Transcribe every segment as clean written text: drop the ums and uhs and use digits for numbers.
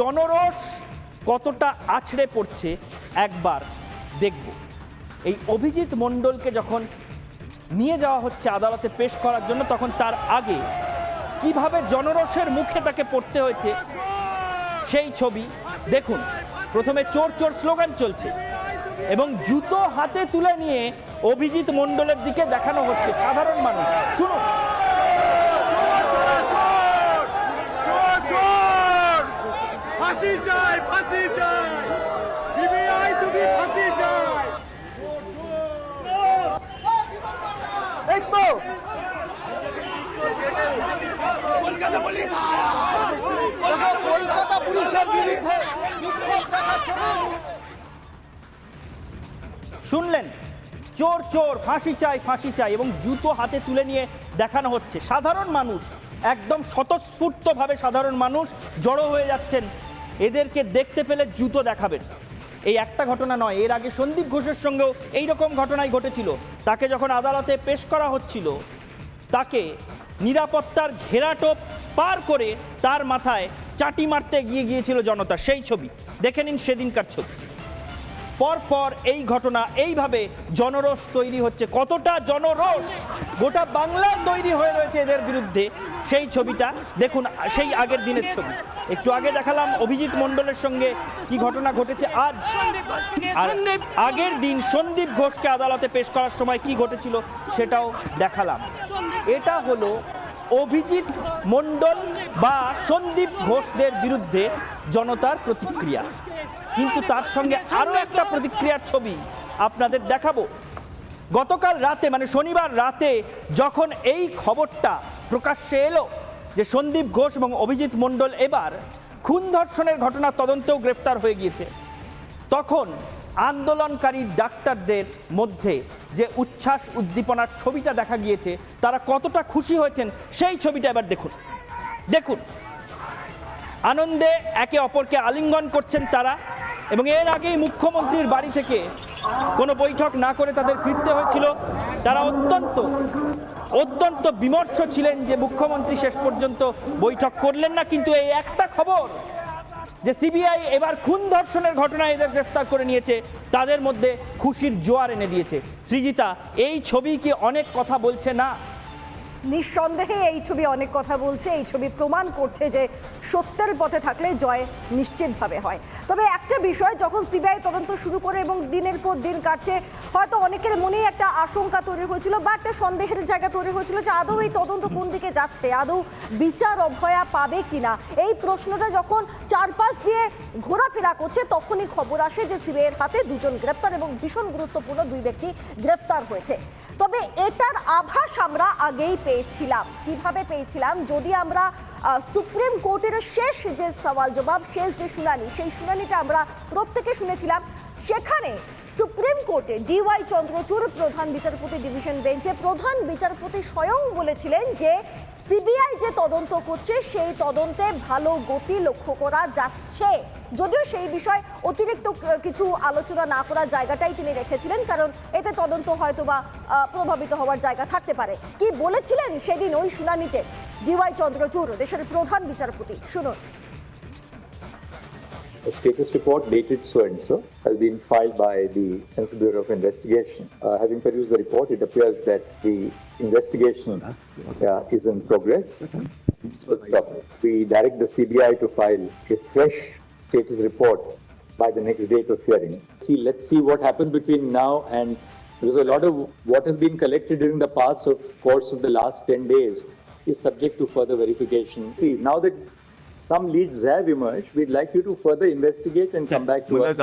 জনরোষ কতটা আছড়ে পড়ছে একবার দেখব। এই অভিজিৎ মণ্ডলকে যখন নিয়ে যাওয়া হচ্ছে আদালতে পেশ করার জন্য, তখন তার আগে কিভাবে জনরোষের মুখে তাকে পড়তে হয়েছে সেই ছবি দেখুন। প্রথমে চোর চোর স্লোগান চলছে এবং জুতো হাতে তুলে নিয়ে অভিজিৎ মণ্ডলের দিকে দেখানো হচ্ছে সাধারণ মানুষ। শুনুন। ফাঁসি চাই, ফাঁসি চাই, সিবিআই তুমি ফাঁসি চাই। এই তো কলকাতা পুলিশের বিরুদ্ধে বিক্ষোভ দেখাচ্ছে না। শুনলেন, চোর চোর, ফাঁসি চাই, ফাঁসি চাই, এবং জুতো হাতে তুলে নিয়ে দেখানো হচ্ছে। সাধারণ মানুষ একদম স্বতঃস্ফূর্তভাবে সাধারণ মানুষ জড়ো হয়ে যাচ্ছেন এদেরকে দেখতে পেলে জুতো দেখাবেন। এই একটা ঘটনা নয়, এর আগে সন্দীপ ঘোষের সঙ্গেও এই রকম ঘটনাই ঘটেছিল। তাকে যখন আদালতে পেশ করা হচ্ছিল, তাকে নিরাপত্তার ঘেরাটোপ পার করে তার মাথায় চাটি মারতে গিয়েছিল জনতা। সেই ছবি দেখে নিন, সেদিনকার ছবি। পরপর এই ঘটনা, এইভাবে জনরোষ তৈরি হচ্ছে। কতটা জনরোষ গোটা বাংলায় তৈরি হয়ে রয়েছে এদের বিরুদ্ধে, সেই ছবিটা দেখুন। সেই আগের দিনের ছবি একটু আগে দেখালাম, অভিজিৎ মণ্ডলের সঙ্গে কি ঘটনা ঘটেছে আজ, আর আগের দিন সন্দীপ ঘোষকে আদালতে পেশ করার সময় কি ঘটেছিল সেটাও দেখালাম। এটা হলো অভিজিৎ মণ্ডল বা সন্দীপ ঘোষদের বিরুদ্ধে জনতার প্রতিক্রিয়া। কিন্তু তার সঙ্গে আরও একটা প্রতিক্রিয়ার ছবি আপনাদের দেখাবো। গতকাল রাতে, মানে শনিবার রাতে, যখন এই খবরটা প্রকাশ্যে এলো যে সন্দীপ ঘোষ এবং অভিজিৎ মণ্ডল এবার খুন ধর্ষণের ঘটনার তদন্তেও গ্রেফতার হয়ে গিয়েছে, তখন আন্দোলনকারী ডাক্তারদের মধ্যে যে উচ্ছ্বাস উদ্দীপনার ছবিটা দেখা গিয়েছে, তারা কতটা খুশি হয়েছেন সেই ছবিটা এবার দেখুন। দেখুন, আনন্দে একে অপরকে আলিঙ্গন করছেন তারা। এবং এর আগেই মুখ্যমন্ত্রীর বাড়ি থেকে কোনো বৈঠক না করে তাদের ফিরতে হয়েছিল। তারা অত্যন্ত বিমর্ষ ছিলেন যে মুখ্যমন্ত্রী শেষ পর্যন্ত বৈঠক করলেন না। কিন্তু এই একটা খবর যে সিবিআই এবার খুন ধর্ষণের ঘটনায় এদের গ্রেফতার করে নিয়েছে, তাদের মধ্যে খুশির জোয়ার এনে দিয়েছে। সৃজিতা, এই ছবি কি অনেক কথা বলছে না? নিঃসন্দেহে এই ছবি অনেক কথা বলছে। এই ছবি প্রমাণ করছে যে সত্যের পথে থাকলে জয় নিশ্চিতভাবে হয়। তবে একটা বিষয়, যখন সিবিআই তদন্ত শুরু করে এবং দিনের পর দিন কাটছে, হয়তো অনেকের মনেই একটা আশঙ্কা তৈরি হয়েছিল বা একটা সন্দেহের জায়গা তৈরি হয়েছিল যে আদৌ এই তদন্ত কোন দিকে যাচ্ছে, আদৌ বিচার অভয়া পাবে কিনা। এই প্রশ্নটা যখন চারপাশ দিয়ে ঘোরাফেরা করছে, তখনই খবর আসে যে সিবিআইয়ের হাতে দুজন গ্রেপ্তার এবং ভীষণ গুরুত্বপূর্ণ দুই ব্যক্তি গ্রেপ্তার হয়েছে। তবে এটার আভাস আমরা আগেই পেয়েছিলাম। কিভাবে পেয়েছিলাম? যদি আমরা সুপ্রিম কোর্টের শেষ যে সওয়াল জবাব, শেষ যে শুনানি, সেই শুনানিটা আমরা প্রত্যেকে শুনেছিলাম। সেখানে সুপ্রিম কোর্টে ডিওয়াই চন্দ্রচূড় প্রধান বিচারপতি ডিভিশন বেঞ্চে প্রধান বিচারপতি স্বয়ং বলেছিলেন যে সিবিআই যে তদন্ত করছে সেই তদন্তে ভালো গতি লক্ষ্য করা যাচ্ছে। যদিও সেই বিষয় অতিরিক্ত কিছু আলোচনা না করার জায়গাটাই তিনি রেখেছিলেন, কারণ এতে তদন্ত হয়তোবা প্রভাবিত হওয়ার জায়গা থাকতে পারে। কি বলেছিলেন সেদিন ওই শুনানিতে ডিওয়াই চন্দ্রচূড়, দেশের প্রধান বিচারপতি? শুনুন। A status report dated so and so has been filed by the Central Bureau of Investigation. Having perused the report, it appears that the investigation is in progress. We direct the CBI to file a fresh status report by the next date of hearing. Let's see what happens between now and because a lot of what has been collected during the course of the last 10 days is subject to further verification. See, now that some leads have emerged, we'd like you to further investigate and come back to us.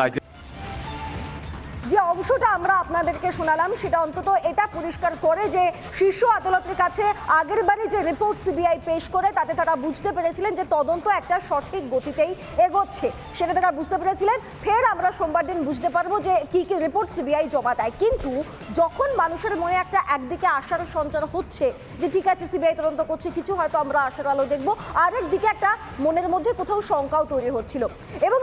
যে অংশটা আমরা আপনাদেরকে শোনালাম সেটা অন্তত এটা পরিষ্কার করে যে শীর্ষ আদালতের কাছে আগের বারে যে রিপোর্ট সিবিআই পেশ করে তাতে তারা বুঝতে পেরেছিলেন যে তদন্ত একটা সঠিক গতিতেই এগোচ্ছে, সেটা তারা বুঝতে পেরেছিলেন। ফের আমরা সোমবার দিন বুঝতে পারবো যে কি কি রিপোর্ট সিবিআই জমা দেয়। কিন্তু যখন মানুষের মনে একটা একদিকে আশার সঞ্চার হচ্ছে যে ঠিক আছে সিবিআই তদন্ত করছে, কিছু হয়তো আমরা আশার আলো দেখবো, আরেক দিকে একটা মনের মধ্যে কোথাও শঙ্কাও তৈরি হচ্ছিল। এবং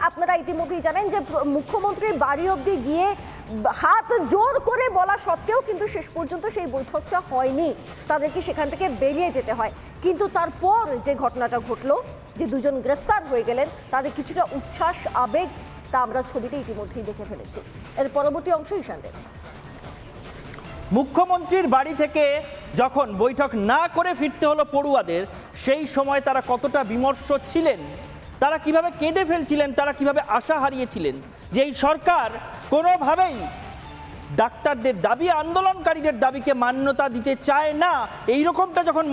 আপনারা ইতিমধ্যেই জানেন যে মুখ্যমন্ত্রীর বাড়ি অবধি গিয়ে হাত জোর করে বলা সত্ত্বেও কিন্তু শেষ পর্যন্ত সেই বৈঠকটা হয়নি, তাদেরকে সেখান থেকে বেরিয়ে যেতে হয়। কিন্তু তারপর যে ঘটনাটা ঘটলো যে দুজন গ্রেফতার হয়ে গেলেন তাদের কিছুটা উচ্ছ্বাস আবেগ তা আমরা ছবিতে ইতিমধ্যেই দেখে ফেলেছি। এর পরবর্তী অংশ ঈশানদের। মুখ্যমন্ত্রীর বাড়ি থেকে যখন বৈঠক না করে ফিরতে হলো পড়ুয়াদের, সেই সময় তারা কতটা বিমর্ষ ছিলেন, তারা কিভাবে কেঁদে ফেলছিলেন, তারা কিভাবে আশা হারিয়েছিলেন যে এই সরকার কোনোভাবেই ডাক্তারদের দাবি, আন্দোলনকারীদের দাবিকে মান্যতা দিতে চায় না। এই রকমটা যখন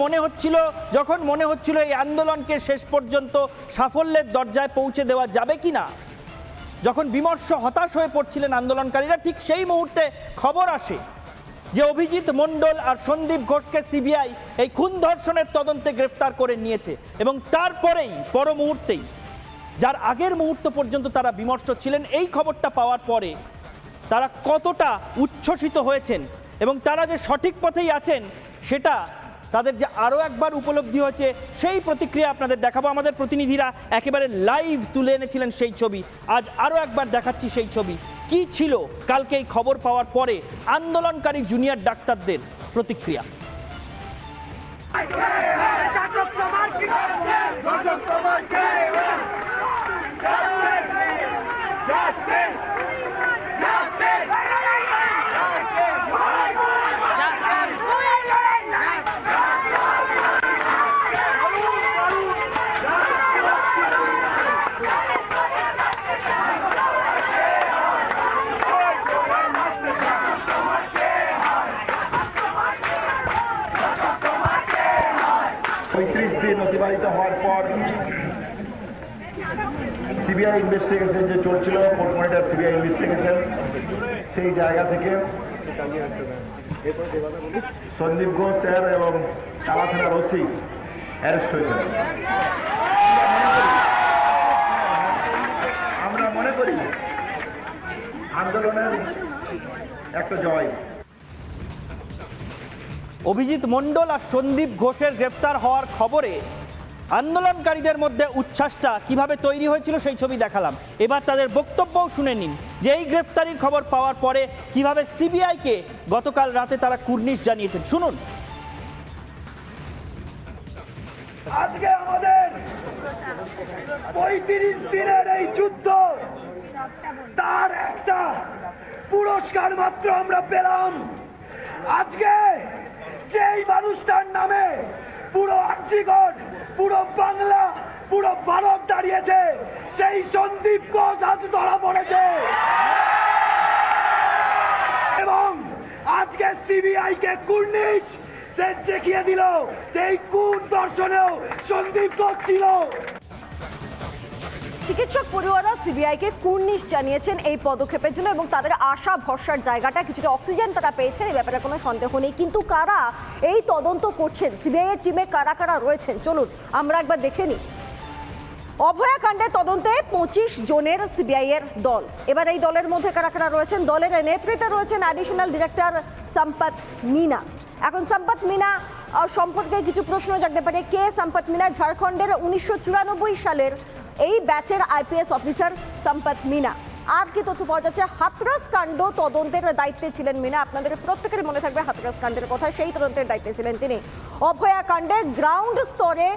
মনে হচ্ছিল এই আন্দোলনকে শেষ পর্যন্ত সাফল্যের দরজায় পৌঁছে দেওয়া যাবে কিনা, যখন বিমর্ষ হতাশ হয়ে পড়ছিলেন আন্দোলনকারীরা, ঠিক সেই মুহূর্তে খবর আসে যে অভিজিৎ মণ্ডল আর সন্দীপ ঘোষকে সিবিআই এই খুন ধর্ষণের তদন্তে গ্রেফতার করে নিয়েছে। এবং তারপরেই পর মুহূর্তেই, যার আগের মুহূর্ত পর্যন্ত তারা বিমর্ষ ছিলেন, এই খবরটা পাওয়ার পরে তারা কতটা উচ্ছ্বসিত হয়েছেন এবং তারা যে সঠিক পথেই আছেন সেটা তাদের যে আরও একবার উপলব্ধি হয়েছে, সেই প্রতিক্রিয়া আপনাদের দেখাবো। আমাদের প্রতিনিধিরা একেবারে লাইভ তুলে এনেছিলেন সেই ছবি, আজ আরও একবার দেখাচ্ছি সেই ছবি। কি ছিল কালকে এই খবর পাওয়ার পরে আন্দোলনকারী জুনিয়র ডাক্তারদের প্রতিক্রিয়া? দিন অতিবাহিত হওয়ার পর সিবিআই ইনভেস্টিগেশন যে চলছিল, কোর্ট মনিটর সিবিআই ইনভেস্টিগেশন, সেই জায়গা থেকে সন্দীপ ঘোষ স্যার এবং টালা থানার ওসি অ্যারেস্ট হয়েছেন। আমরা মনে করি আন্দোলনের একটা জয়। অভিজিৎ মণ্ডল আর সন্দীপ ঘোষের গ্রেফতার হওয়ার খবরে আন্দোলনকারীদের মধ্যে উচ্ছ্বাসটা কিভাবে তৈরি হয়েছিল সেই ছবি দেখালাম। এবার তাদের বক্তব্যও শুনে নিন যে এই গ্রেফতারির খবর পাওয়ার পরে কিভাবে সিবিআইকে গতকাল রাতে তারা কুর্নিশ জানিয়েছেন। শুনুন। আজকে আমাদের 35 দিনের এই যুদ্ধ, তার একটা পুরস্কার মাত্র আমরা পেলাম। আজকে যেই মানুষটার নামে পুরো আর্জিগড়, পুরো বাংলা, পুরো ভারত দাঁড়িয়েছে, সেই সন্দীপ ঘোষ আজ ধরা পড়েছে। এবং আজকে সিবিআই কে কুর্নিশ সে দেখিয়ে দিল যে এই খুন ধর্ষণেও সন্দীপ ঘোষ ছিল। চিকিৎসক পড়ুয়ারা সিবিআইকে কুর্নিশ জানিয়েছেন এই পদক্ষেপের জন্য এবং তাদের আশা ভরসার জায়গাটা কিছুটা অক্সিজেন তারা পেয়েছেন, এই ব্যাপারে কোনো সন্দেহ নেই। কিন্তু কারা এই তদন্ত করছেন, সিবিআই এর টিমে কারা কারা রয়েছেন, চলুন আমরা একবার দেখে নিই। অভয়া কাণ্ডের তদন্তে 25 জনের সিবিআই এর দল। এবার এই দলের মধ্যে কারা কারা রয়েছেন? দলের নেতৃত্বে রয়েছেন অ্যাডিশনাল ডিরেক্টর সম্পত মিনা। এখন সম্পত মিনা সম্পর্কে কিছু প্রশ্ন জাগতে পারে। কে সম্পত মিনা? ঝাড়খণ্ডের 1994 সালের এই ব্যাচের আইপিএস অফিসার সম্পত মিনা। আর কি তথ্য পাওয়া যাচ্ছে? হাথরস কাণ্ড তদন্তের দায়িত্বে ছিলেন মিনা। আপনাদের প্রত্যেকের মনে থাকবে হাথরস কাণ্ডের কথা, সেই তদন্তের দায়িত্বে ছিলেন তিনি। অভয়া কাণ্ডে গ্রাউন্ড স্তরে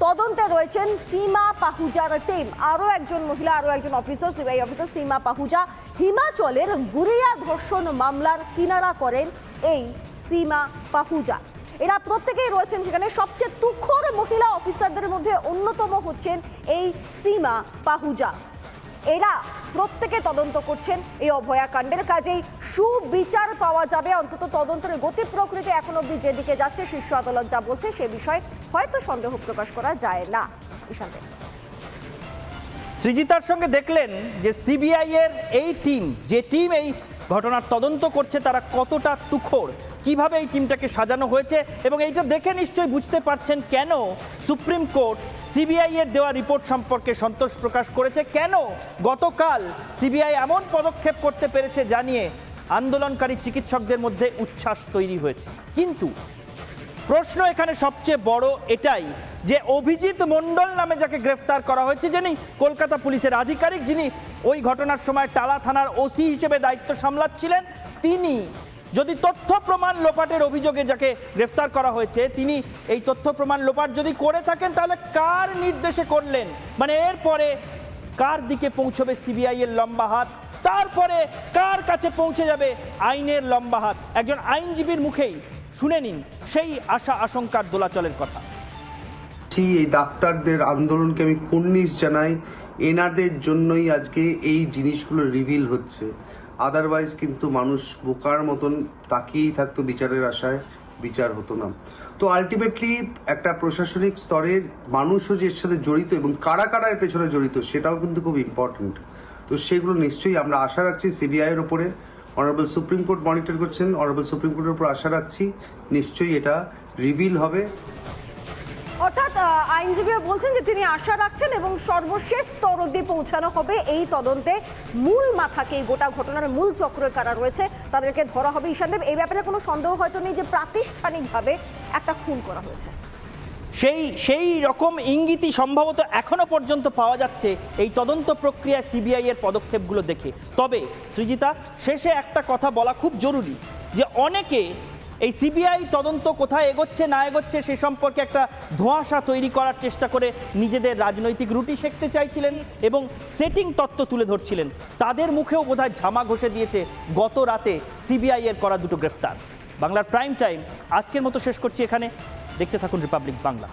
তদন্তে রয়েছেন সীমা পাহুজার টিম। আরও একজন মহিলা, আরও একজন অফিসার, সিবিআই অফিসার সীমা পাহুজা। হিমাচলের গুরিয়া ধর্ষণ মামলার কিনারা করেন এই সীমা পাহুজা। এরা প্রত্যেকেই রয়েছেন সেখানে। সবচেয়ে তুখোর মহিলা অফিসারদের মধ্যে অন্যতম হচ্ছেন এই সীমা পাহুজা। এরা প্রত্যেকে তদন্ত করছেন এই অভয়া কাণ্ডের। কাজেই সুবিচার পাওয়া যাবে, অন্তত তদন্তের গতি প্রকৃতি এখন অবধি যেদিকে যাচ্ছে শীর্ষ আদালত যা বলছে সে বিষয়ে হয়তো সন্দেহ প্রকাশ করা যায় না। ঈশান্তে সৃজিতার সঙ্গে দেখলেন যে সিবিআই এর এই টিম, যে টিম এই ঘটনার তদন্ত করছে, তারা কতটা তুখোড়, কিভাবে এই টিমটাকে সাজানো হয়েছে। এবং এইটা দেখে নিশ্চয়ই বুঝতে পারছেন কেন সুপ্রিম কোর্ট সিবিআই এর দেওয়া রিপোর্ট সম্পর্কে সন্তোষ প্রকাশ করেছে, কেন গতকাল সিবিআই এমন পদক্ষেপ করতে পেরেছে জানিয়ে আন্দোলনকারী চিকিৎসকদের মধ্যে উচ্ছ্বাস তৈরি হয়েছে। কিন্তু প্রশ্ন এখানে সবচেয়ে বড় এটাই যে অভিজিৎ মণ্ডল নামে যাকে গ্রেফতার করা হয়েছে, যিনি কলকাতা পুলিশের আধিকারিক, যিনি ওই ঘটনার সময় টালা থানার ওসি হিসেবে দায়িত্ব সামলাচ্ছিলেন, তিনি যদি তথ্য প্রমাণ লোপাটের অভিযোগে যাকে গ্রেফতার করা হয়েছে তিনি এই তথ্য প্রমাণ লোপাট যদি করে থাকেন তাহলে কার নির্দেশে করলেন, মানে এরপরে কার দিকে পৌঁছবে সিবিআই এর লম্বা হাত, তারপরে কার কাছে পৌঁছে যাবে আইনের লম্বা হাত। একজন আইনজীবীর মুখেই শুনে নিন সেই আশা আশঙ্কার দোলাচলের কথা। এই ডাক্তারদের আন্দোলনকে আমি কুর্নিশ জানাই, এনাদের জন্যই আজকে এই জিনিসগুলো রিভিল হচ্ছে। আদারওয়াইজ কিন্তু মানুষ বোকার মতন তাকিয়েই থাকতো, বিচারের আশায় বিচার হতো না। তো আলটিমেটলি একটা প্রশাসনিক স্তরের মানুষও যে এর সাথে জড়িত এবং কারা কারা এর পেছনে জড়িত সেটাও কিন্তু খুব ইম্পর্টেন্ট। তো সেগুলো নিশ্চয়ই আমরা আশা রাখছি সিবিআইয়ের ওপরে, অনারেবল সুপ্রিম কোর্ট মনিটর করছেন, অনারেবল সুপ্রিম কোর্টের উপর আশা রাখছি নিশ্চয়ই এটা রিভিল হবে। অর্থাৎ আইনজীবীরা বলছেন যে তিনি আশা রাখছেন এবং সর্বশেষ স্তর অবধি পৌঁছানো হবে এই তদন্তে। মূল মাথাকে এই গোটা ঘটনার মূল চক্রে কারা রয়েছে তাদেরকে ধরা হবে। ঈশানদেব, এই ব্যাপারে কোনো সন্দেহ হয়তো নেই যে প্রাতিষ্ঠানিকভাবে একটা খুন করা হয়েছে। সেই রকম ইঙ্গিতই সম্ভবত এখনো পর্যন্ত পাওয়া যাচ্ছে এই তদন্ত প্রক্রিয়ায় সিবিআই এর পদক্ষেপগুলো দেখে। তবে সৃজিতা, শেষে একটা কথা বলা খুব জরুরি যে অনেকে এই সিবিআই তদন্ত কোথায় এগোচ্ছে না এগোচ্ছে সে সম্পর্কে একটা ধোঁয়াশা তৈরি করার চেষ্টা করে নিজেদের রাজনৈতিক রুটি সেঁকতে চাইছিলেন এবং সেটিং তত্ত্ব তুলে ধরছিলেন। তাদের মুখেও বোধহয় ঝামা ঘষে দিয়েছে গত রাতে সিবিআই এর করা দুটো গ্রেফতার। বাংলার প্রাইম টাইম আজকের মতো শেষ করছি এখানে। দেখতে থাকুন রিপাবলিক বাংলা।